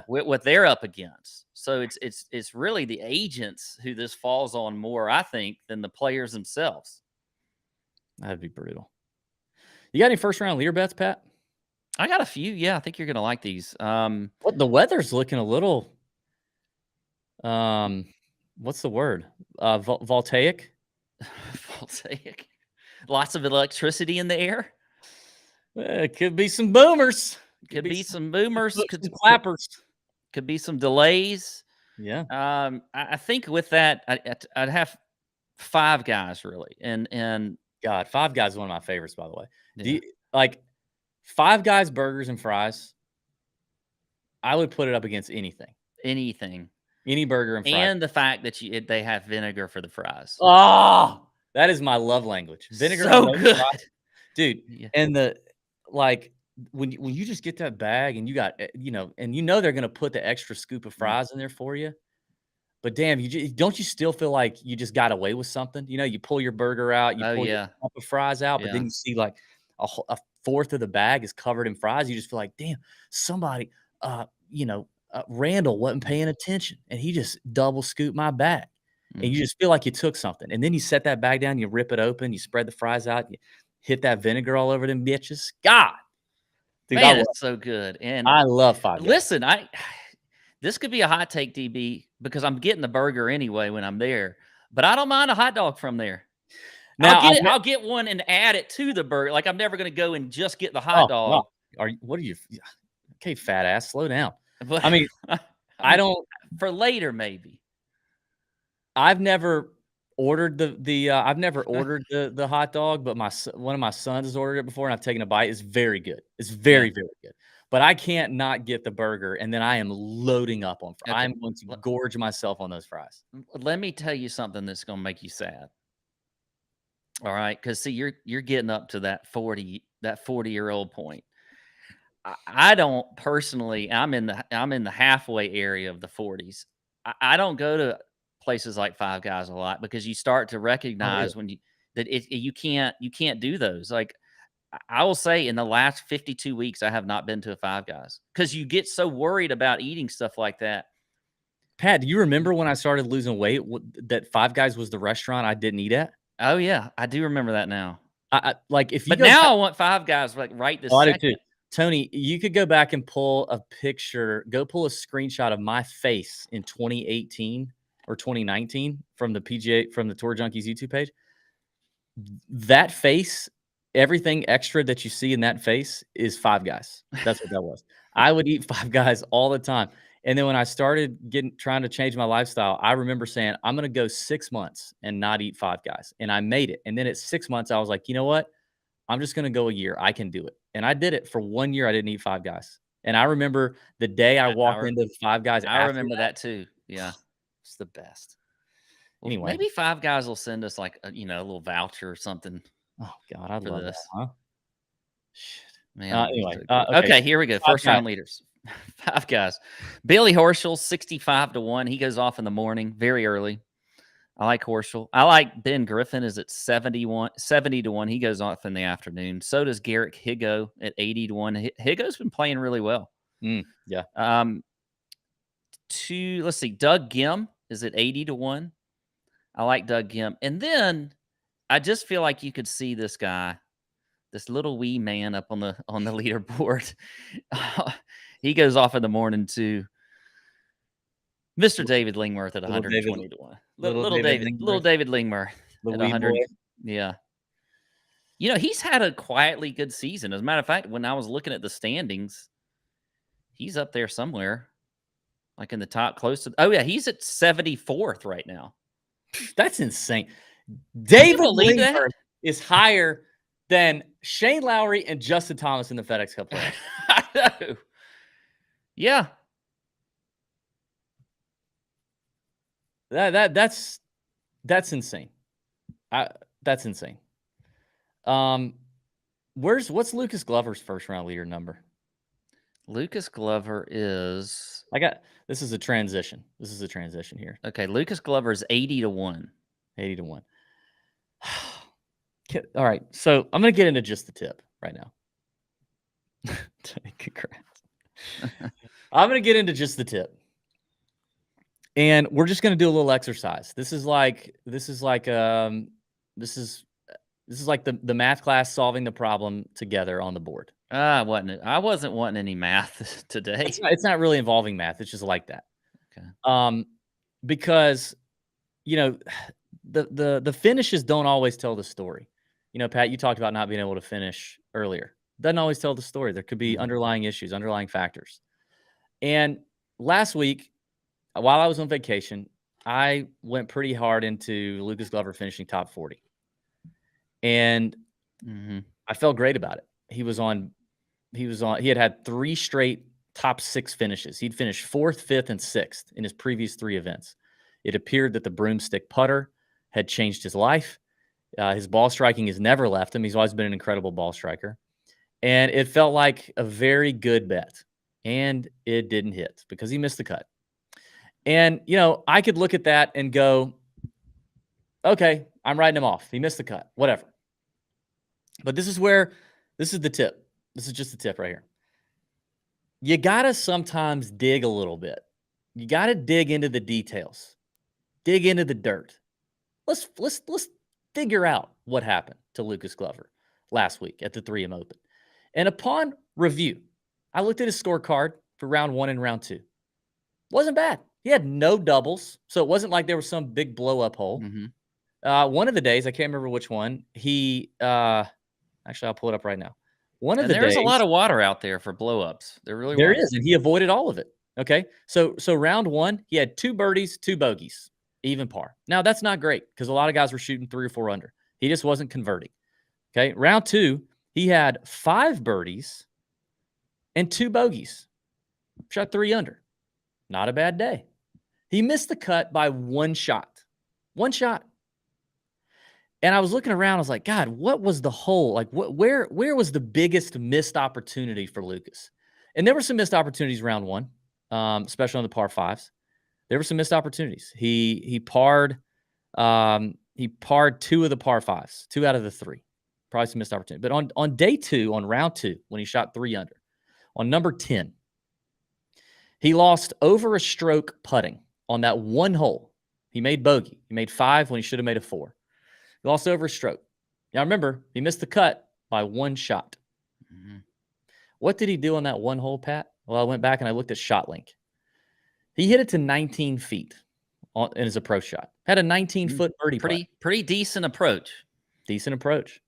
what they're up against. So it's really the agents who this falls on more, I think, than the players themselves. That'd be brutal. You got any first round leader bets, Pat? I got a few. Yeah, I think you're gonna like these. What the weather's looking a little. What's the word? Voltaic. Voltaic. Lots of electricity in the air. It could be some boomers. Could be some boomers. Could be clappers. Could be some delays. Yeah. I think with that, I'd have 5 guys really, and God, 5 guys is one of my favorites, by the way. Yeah. Like 5 guys, burgers and fries. I would put it up against anything. Any burger and fries. And the fact that they have vinegar for the fries. Oh, that is my love language. Vinegar so good, fries. Dude. Yeah. And when you just get that bag and you got, you know, and you know they're gonna put the extra scoop of fries in there for you. But damn, don't you still feel like you just got away with something? You know, you pull your burger out, you pull your cup of fries out, but then you see like a fourth of the bag is covered in fries. You just feel like, damn, somebody, you know, Randall wasn't paying attention and he just double scooped my bag. And you just feel like you took something. And then you set that bag down, you rip it open, you spread the fries out, you hit that vinegar all over them bitches. God, dude, man, it's so good. And I love 5 guys. Listen, this could be a hot take, DB, because I'm getting the burger anyway when I'm there. But I don't mind a hot dog from there. Now I'll get one and add it to the burger. Like I'm never going to go and just get the hot dog. No. What are you? Okay, fat ass, slow down. But, I mean, I don't for later maybe. I've never ordered the hot dog, but one of my sons has ordered it before, and I've taken a bite. It's very good. It's very very good. But I can't not get the burger, and then I am loading up on fries. I'm going to gorge myself on those fries. Let me tell you something that's going to make you sad. All right, because see, you're getting up to that 40-year-old point. I don't personally. I'm in the halfway area of the 40s. I don't go to places like Five Guys a lot because you start to recognize when you can't do those. Like I will say, in the last 52 weeks, I have not been to a Five Guys because you get so worried about eating stuff like that. Pat, do you remember when I started losing weight that Five Guys was the restaurant I didn't eat at? Oh yeah, I do remember that now. I want Five Guys like right this second. I do too. Tony, you could go back and pull a screenshot of my face in 2018 or 2019 from the Tour Junkies YouTube page. That face, everything extra that you see in that face is Five Guys. That's what that was. I would eat Five Guys all the time. And then when I started trying to change my lifestyle, I remember saying, I'm going to go 6 months and not eat Five Guys. And I made it. And then at 6 months, I was like, you know what? I'm just going to go a year. I can do it. And I did it for 1 year. I didn't eat Five Guys. And I remember the day I walked into Five Guys. I remember that too. Yeah. It's the best. Well, anyway, maybe Five Guys will send us like a little voucher or something. Oh God, I love this. Huh? Shit, man. Anyway, okay, here we go. First round leaders. Five Guys. Billy Horschel, 65-1. He goes off in the morning, very early. I like Horschel. I like Ben Griffin is at 70-1. He goes off in the afternoon. So does Garrick Higo at 80-1. Higo's been playing really well. Yeah. Let's see. Doug Gim is at 80-1. I like Doug Gim. And then I just feel like you could see this guy, this little wee man up on the leaderboard. He goes off in the morning to Mr. David Lingworth at 120-1. Little David Lingworth at 100. Yeah. He's had a quietly good season. As a matter of fact, when I was looking at the standings, he's up there somewhere, like in the top close to. Oh, yeah. He's at 74th right now. That's insane. David Lingworth is higher than Shane Lowry and Justin Thomas in the FedEx Cup playoffs. I know. Yeah. That's insane. That's insane. What's Lucas Glover's first round leader number? Lucas Glover is this is a transition. This is a transition here. okay. Lucas Glover is 80-1. 80-1. All right. So I'm gonna get into just the tip right now. Congrats. I'm gonna get into just the tip. And we're just going to do a little exercise. This is like the math class solving the problem together on the board. I wasn't wanting any math today. It's not really involving math. It's just like that. Okay. Because the finishes don't always tell the story. Pat, you talked about not being able to finish earlier. Doesn't always tell the story. There could be underlying issues, underlying factors. And last week, while I was on vacation, I went pretty hard into Lucas Glover finishing top 40. And I felt great about it. He had 3 straight top 6 finishes. He'd finished 4th, 5th, and 6th in his previous 3 events. It appeared that the broomstick putter had changed his life. His ball striking has never left him. He's always been an incredible ball striker. And it felt like a very good bet. And it didn't hit because he missed the cut. And, I could look at that and go, okay, I'm writing him off. He missed the cut, whatever. But this is the tip. This is just the tip right here. You got to sometimes dig a little bit. You got to dig into the details, dig into the dirt. Let's figure out what happened to Lucas Glover last week at the 3M Open. And upon review, I looked at his scorecard for round 1 and round 2. Wasn't bad. He had no doubles, so it wasn't like there was some big blow-up hole. One of the days, I can't remember which one, actually, I'll pull it up right now. There's a lot of water out there for blow-ups. There is, and he avoided all of it. Okay, so round 1, he had 2 birdies, 2 bogeys, even par. Now, that's not great because a lot of guys were shooting 3 or 4 under. He just wasn't converting. Okay, round 2, he had 5 birdies and 2 bogeys. Shot 3 under. Not a bad day. He missed the cut by 1 shot. 1 shot. And I was looking around. I was like, God, what was the hole? Like, where was the biggest missed opportunity for Lucas? And there were some missed opportunities round 1, especially on the par 5s. There were some missed opportunities. He parred 2 of the par 5s, 2 out of the 3. Probably some missed opportunity. But on day 2, on round 2, when he shot 3 under, on number 10, he lost over a stroke putting on that 1 hole. He made bogey. He made 5 when he should have made a 4. He lost over a stroke. Now, remember, he missed the cut by 1 shot. What did he do on that 1 hole, Pat? Well, I went back and I looked at ShotLink. He hit it to 19 feet in his approach shot. Had a 19-foot birdie putt. Pretty decent approach. Decent approach.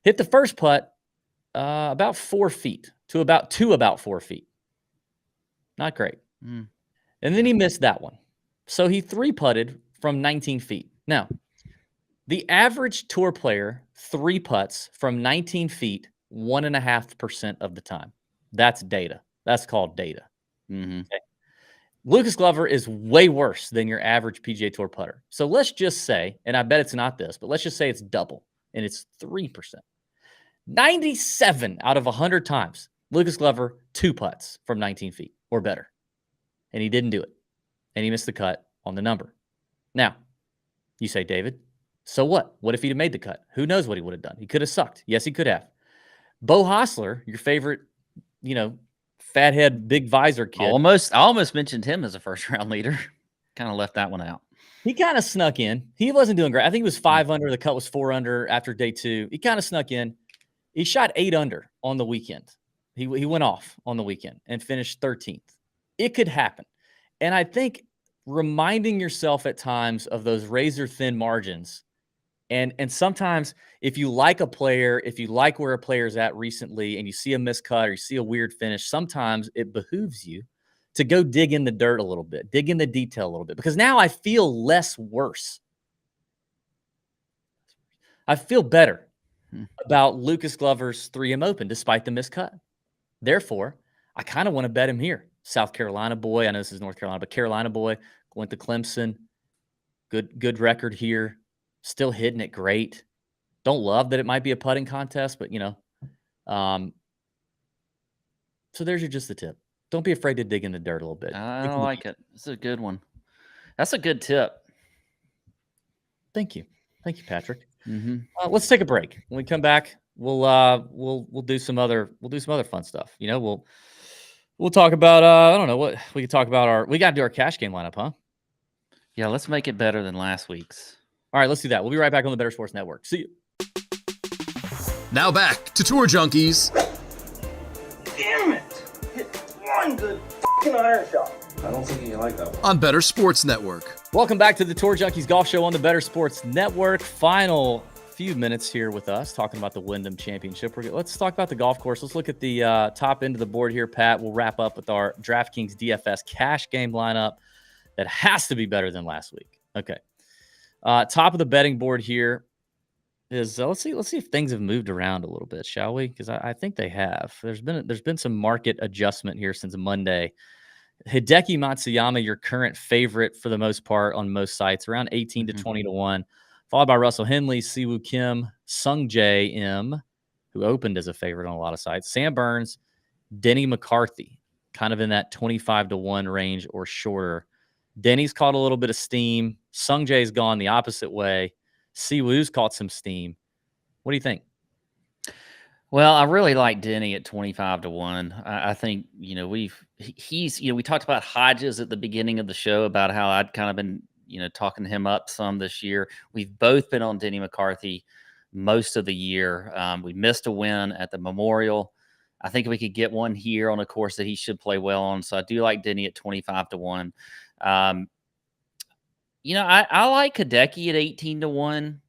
Hit the first putt about 4 feet to about 4 feet. Not great. And then he missed that one. So he 3-putted from 19 feet. Now, the average tour player 3-putts from 19 feet 1.5% of the time. That's data. That's called data. Okay. Lucas Glover is way worse than your average PGA Tour putter. So let's just say, and I bet it's not this, but let's just say it's double, and it's 3%. 97 out of 100 times, Lucas Glover 2-putts from 19 feet or better. And he didn't do it. And he missed the cut on the number. Now, you say, David, so what? What if he'd have made the cut? Who knows what he would have done? He could have sucked. Yes, he could have. Bo Hostler, your favorite, fathead, big visor kid. I almost mentioned him as a first-round leader. Kind of left that one out. He kind of snuck in. He wasn't doing great. I think he was 5 under. The cut was 4 under after day 2. He kind of snuck in. He shot 8 under on the weekend. He went off on the weekend and finished 13th. It could happen. And I think reminding yourself at times of those razor-thin margins, and sometimes if you like a player, if you like where a player's at recently and you see a miscut or you see a weird finish, sometimes it behooves you to go dig in the dirt a little bit, dig in the detail a little bit, because now I feel less worse. I feel better. about Lucas Glover's 3M Open despite the miscut. Therefore, I kind of want to bet him here. South Carolina boy. I know this is North Carolina, but Carolina boy went to Clemson. Good record here. Still hitting it great. Don't love that it might be a putting contest, but so there's just the tip. Don't be afraid to dig in the dirt a little bit. I like it. It's a good one. That's a good tip. Thank you, Patrick. Let's take a break. When we come back, we'll do some other fun stuff. We'll talk about I don't know what we could talk about. We got to do our cash game lineup, huh? Yeah, let's make it better than last week's. All right, let's do that. We'll be right back on the Better Sports Network. See you. Now back to Tour Junkies. Damn it! Hit one good fucking iron shot. I don't think you like that one. On Better Sports Network. Welcome back to the Tour Junkies Golf Show on the Better Sports Network. Final few minutes here with us talking about the Wyndham Championship. Let's talk about the golf course. Let's look at the top end of the board here, Pat. We'll wrap up with our DraftKings DFS cash game lineup that has to be better than last week. Okay. Top of the betting board here is let's see if things have moved around a little bit, shall we? Because I think they have. There's been some market adjustment here since Monday. Hideki Matsuyama, your current favorite for the most part on most sites, around 18 to 20 to 1, followed by Russell Henley, Siwoo Kim, Sung Jae Im, who opened as a favorite on a lot of sites, Sam Burns, Denny McCarthy, kind of in that 25 to 1 range or shorter. Denny's caught a little bit of steam. Sung Jae's gone the opposite way. Siwoo's caught some steam. What do you think? Well, I really like Denny at 25 to 1. I think, we talked about Hodges at the beginning of the show about how I'd kind of been, talking to him up some this year. We've both been on Denny McCarthy most of the year. We missed a win at the Memorial. I think we could get one here on a course that he should play well on. So I do like Denny at 25 to 1. I like Hideki at 18 to 1.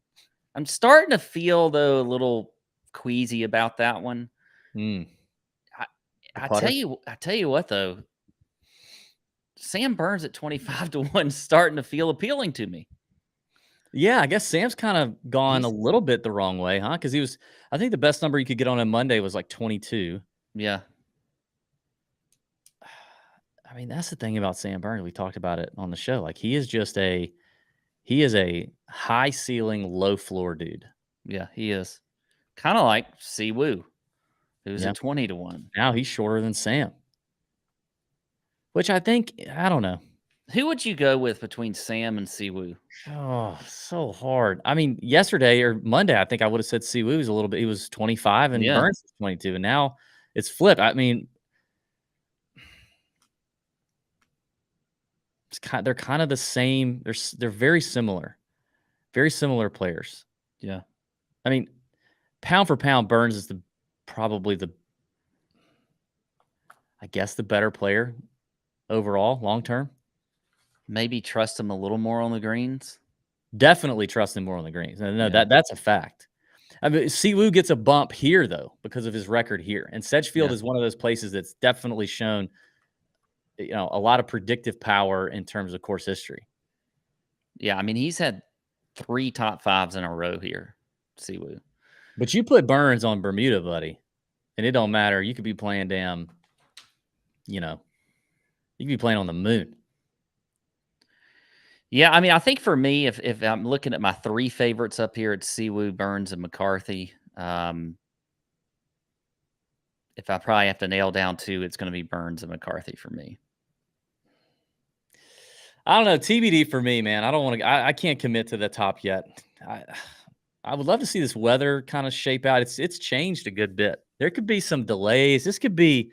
I'm starting to feel, though, a little queasy about that one. I tell you what, though, Sam Burns at 25 to 1 is starting to feel appealing to me. Yeah, I guess Sam's kind of gone a little bit the wrong way, huh? Because I think the best number you could get on a Monday was like 22. Yeah. I mean, that's the thing about Sam Burns. We talked about it on the show. Like, he is a high ceiling, low floor dude. Yeah, he is. Kind of like Siwoo, who's at 20 to 1. Now he's shorter than Sam. Which I don't know. Who would you go with between Sam and Siwoo? Oh, so hard. I mean, yesterday or Monday, I think I would have said Siwoo was a little bit. He was 25 and Burns was 22, and now it's flipped. I mean, they're kind of the same. They're very similar players. Yeah. I mean, pound for pound, Burns is probably the better player overall, long term. Maybe trust him a little more on the greens. Definitely trust him more on the greens. No, that's a fact. I mean, Siwoo gets a bump here though because of his record here, and Sedgefield is one of those places that's definitely shown, a lot of predictive power in terms of course history. Yeah, I mean, he's had 3 top 5s in a row here, Siwoo. But you put Burns on Bermuda, buddy, and it don't matter. You could be playing you could be playing on the moon. Yeah, I mean, I think for me, if I'm looking at my 3 favorites up here, it's Siwoo, Burns, and McCarthy. If I probably have to nail down 2, it's going to be Burns and McCarthy for me. I don't know. TBD for me, man. I don't want to. I can't commit to the top yet. I would love to see this weather kind of shape out. It's changed a good bit. There could be some delays. This could be.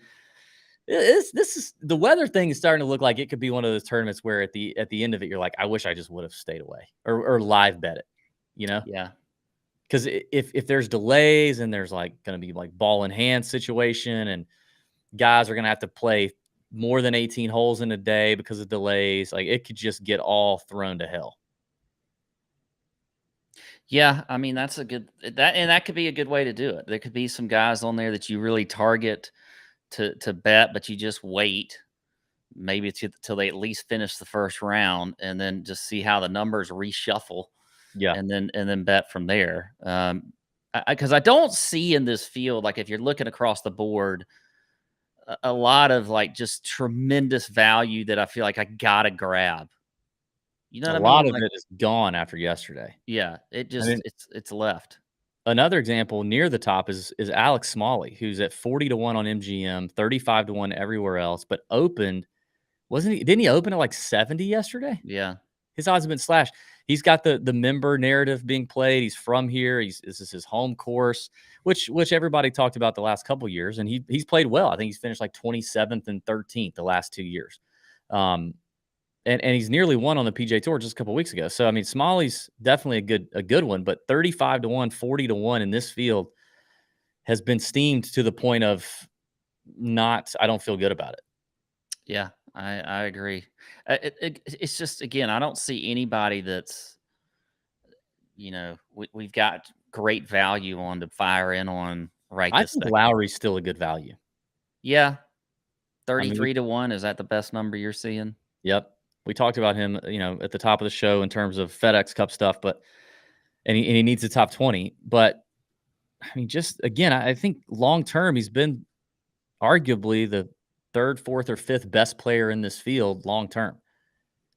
This is the weather thing is starting to look like it could be one of those tournaments where at the end of it, you're like, I wish I just would have stayed away or live bet it. Yeah. Because if there's delays and there's like going to be like ball in hand situation and guys are going to have to play more than 18 holes in a day because of delays, like it could just get all thrown to hell. Yeah, I mean that could be a good way to do it. There could be some guys on there that you really target to bet, but you just wait maybe till they at least finish the first round and then just see how the numbers reshuffle. Yeah. And then bet from there. because I don't see in this field, like if you're looking across the board, a lot of like just tremendous value that I feel like I gotta grab. You know A what I lot mean? of Like, it is gone after yesterday. yeah, it just mean- it's left. Another example near the top is Alex Smalley, who's at 40-1 on MGM, 35-1 everywhere else, but opened wasn't he? Didn't he open at like 70 yesterday? Yeah. His odds have been slashed. He's got the member narrative being played. He's from here. This is his home course, which everybody talked about the last couple of years, and he's played well. I think he's finished like 27th and 13th the last 2 years. And he's nearly won on the PGA Tour just a couple of weeks ago. So I mean, Smalley's definitely a good one, but 35-1, 40-1 in this field has been steamed to the point of I don't feel good about it. Yeah, I agree. It's just, again, I don't see anybody that's, we've got great value on to fire in on right I this think second. Lowry's still a good value. Yeah, I mean, 33-1. Is that the best number you're seeing? Yep. We talked about him, at the top of the show in terms of FedEx Cup stuff, and he needs the top 20. But I mean, just again, I think long term, he's been arguably the third, fourth, or fifth best player in this field long term.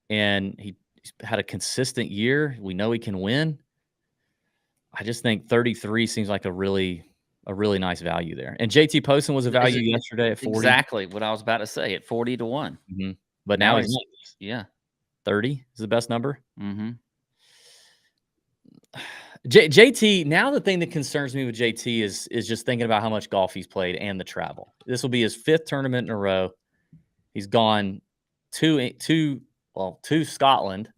And he's had a consistent year. We know he can win. I just think 33 seems like a really nice value there. And JT Poston was a value yesterday at 40. Exactly what I was about to say, at 40-1. Mm-hmm. But now he's 30 is the best number. Mm-hmm. JT, now the thing that concerns me with JT is just thinking about how much golf he's played and the travel. This will be his 5th tournament in a row. He's gone to Scotland,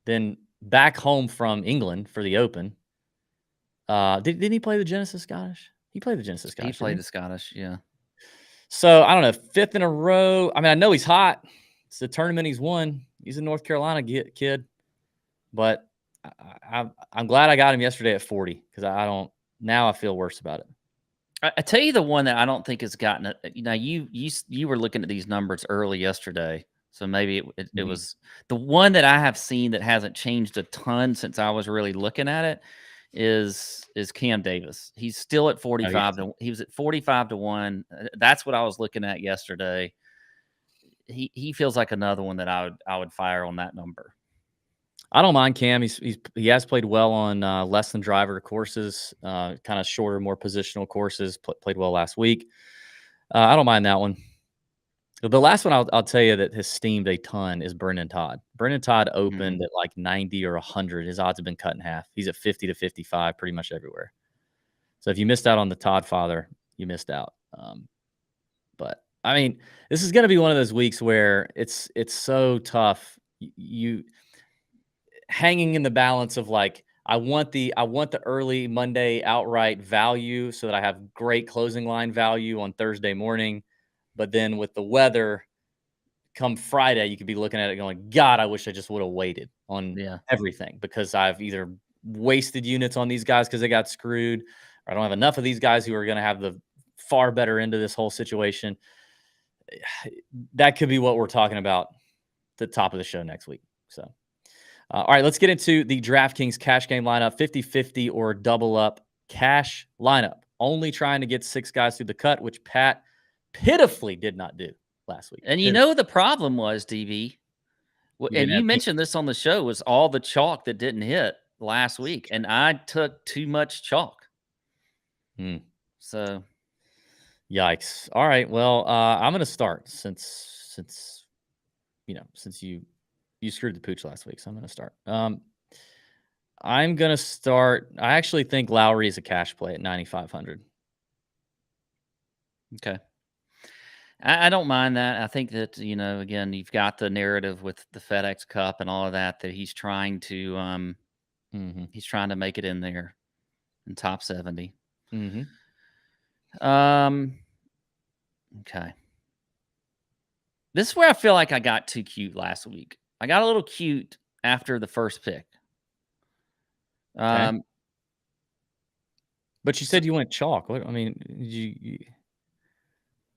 then back home from England for the Open. Didn't he play the Genesis Scottish? He played the Genesis Scottish. He played the Scottish, yeah. So I don't know, 5th in a row. I mean, I know he's hot. It's the tournament he's won. He's a North Carolina kid, but I'm glad I got him yesterday at 40 because now I feel worse about it. I tell you the one that I don't think has gotten it. You were looking at these numbers early yesterday, so maybe it was the one that I have seen that hasn't changed a ton since I was really looking at it. Is Cam Davis? He's still at 45. He was at 45-1. That's what I was looking at yesterday. He feels like another one that I would fire on that number. I don't mind Cam. He has played well on less than driver courses, kind of shorter, more positional courses. Played well last week. I don't mind that one. The last one I'll tell you that has steamed a ton is Brendan Todd. Brendan Todd opened at like 90 or 100. His odds have been cut in half. He's at 50 to 55 pretty much everywhere. So if you missed out on the Todd father, you missed out. But I mean, this is going to be one of those weeks where it's so tough. You hanging in the balance of like, I want the early Monday outright value so that I have great closing line value on Thursday morning. But then with the weather, come Friday, you could be looking at it going, God, I wish I just would have waited on everything because I've either wasted units on these guys because they got screwed, or I don't have enough of these guys who are going to have the far better end of this whole situation. That could be what we're talking about at the top of the show next week. So, all right, let's get into the DraftKings cash game lineup, 50-50 or double up cash lineup. Only trying to get 6 guys through the cut, which Pat pitifully did not do last week. And the problem was, DB, and you mentioned this on the show, was all the chalk that didn't hit last week. And I took too much chalk. So, yikes. All right. Well, I'm going to start since you screwed the pooch last week. So I'm going to start. I'm going to start. I actually think Lowry is a cash play at 9,500. Okay. I don't mind that. I think that, again, you've got the narrative with the FedEx Cup and all of that he's trying to he's trying to make it in there in top 70. Okay. This is where I feel like I got too cute last week. I got a little cute after the first pick. Okay. But you said you went chalk. What? I mean, you...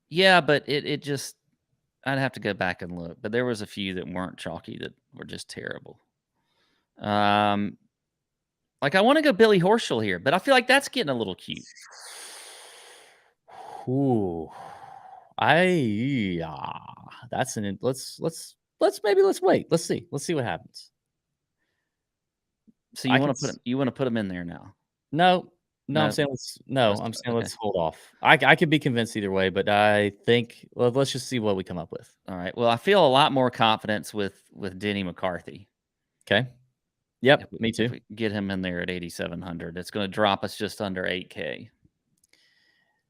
Yeah, but it just, I'd have to go back and look. But there was a few that weren't chalky that were just terrible. Like, I want to go Billy Horschel here, but I feel like that's getting a little cute. Ooh, that's an let's wait. Let's see what happens. So you want to put him in there now? No, No. I'm saying let's hold off. I could be convinced either way, but I think let's just see what we come up with. All right. Well, I feel a lot more confidence with Denny McCarthy. Okay. Yep, me too. If we get him in there at 8,700, it's going to drop us just under 8K.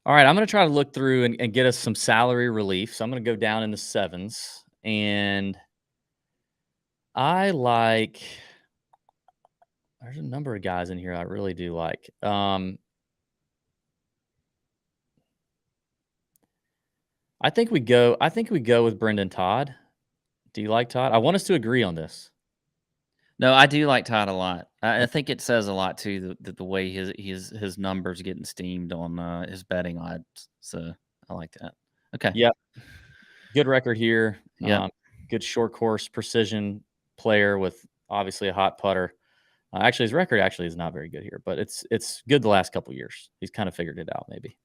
All right, I'm going to try to look through and get us some salary relief. So I'm going to go down in the 7s, and I like. There's a number of guys in here I really do like. I think we go with Brendan Todd. Do you like Todd? I want us to agree on this. No, I do like Todd a lot. I think it says a lot too the way his numbers getting steamed on his betting odds. So I like that. Okay. Yeah. Good record here. Yeah. Good short course precision player with obviously a hot putter. Actually, his record is not very good here, but it's good the last couple of years. He's kind of figured it out, maybe.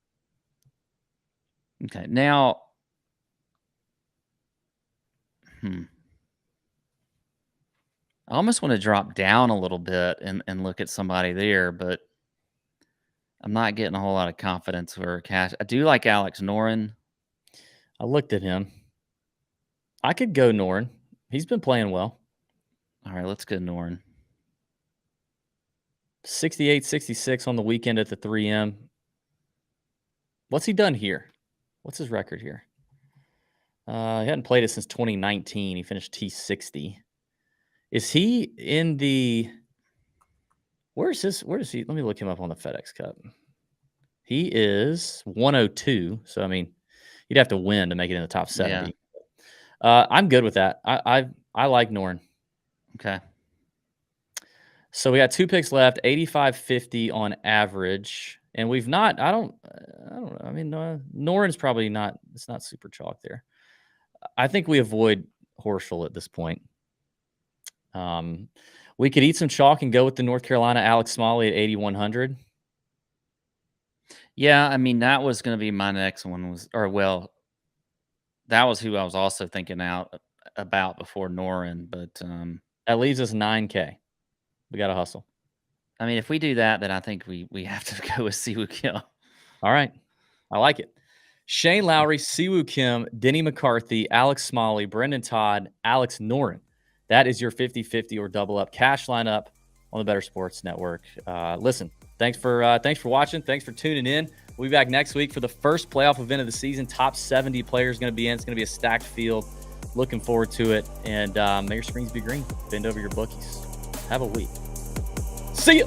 Okay. Now, I almost want to drop down a little bit and look at somebody there, but I'm not getting a whole lot of confidence for cash. I do like Alex Noren. I looked at him. I could go Noren. He's been playing well. All right, let's go Noren. 68, 66 on the weekend at the 3M. What's he done here? What's his record here? He hadn't played it since 2019. He finished T60. Is he in the where is he? Let me look him up on the FedEx Cup. He is 102. So I mean, you'd have to win to make it in the top 70. Yeah. I'm good with that. I like Noren. Okay. So we got 2 picks left, 85.50 on average. And we've not, I don't know. I mean, Noren's probably not, it's not super chalk there. I think we avoid Horschel at this point. We could eat some chalk and go with the North Carolina Alex Smalley at 8,100. Yeah, I mean, that was going to be my next one that was who I was also thinking about before Noren, but that leaves us 9K. We got to hustle. I mean, if we do that, then I think we have to go with Siwoo Kim. All right. I like it. Shane Lowry, Siwoo Kim, Denny McCarthy, Alex Smalley, Brendan Todd, Alex Noren. That is your 50-50 or double up cash lineup on the Better Sports Network. Listen, thanks for watching. Thanks for tuning in. We'll be back next week for the first playoff event of the season. Top 70 players going to be in. It's going to be a stacked field. Looking forward to it. And may your screens be green. Bend over your bookies. Have a week. See ya.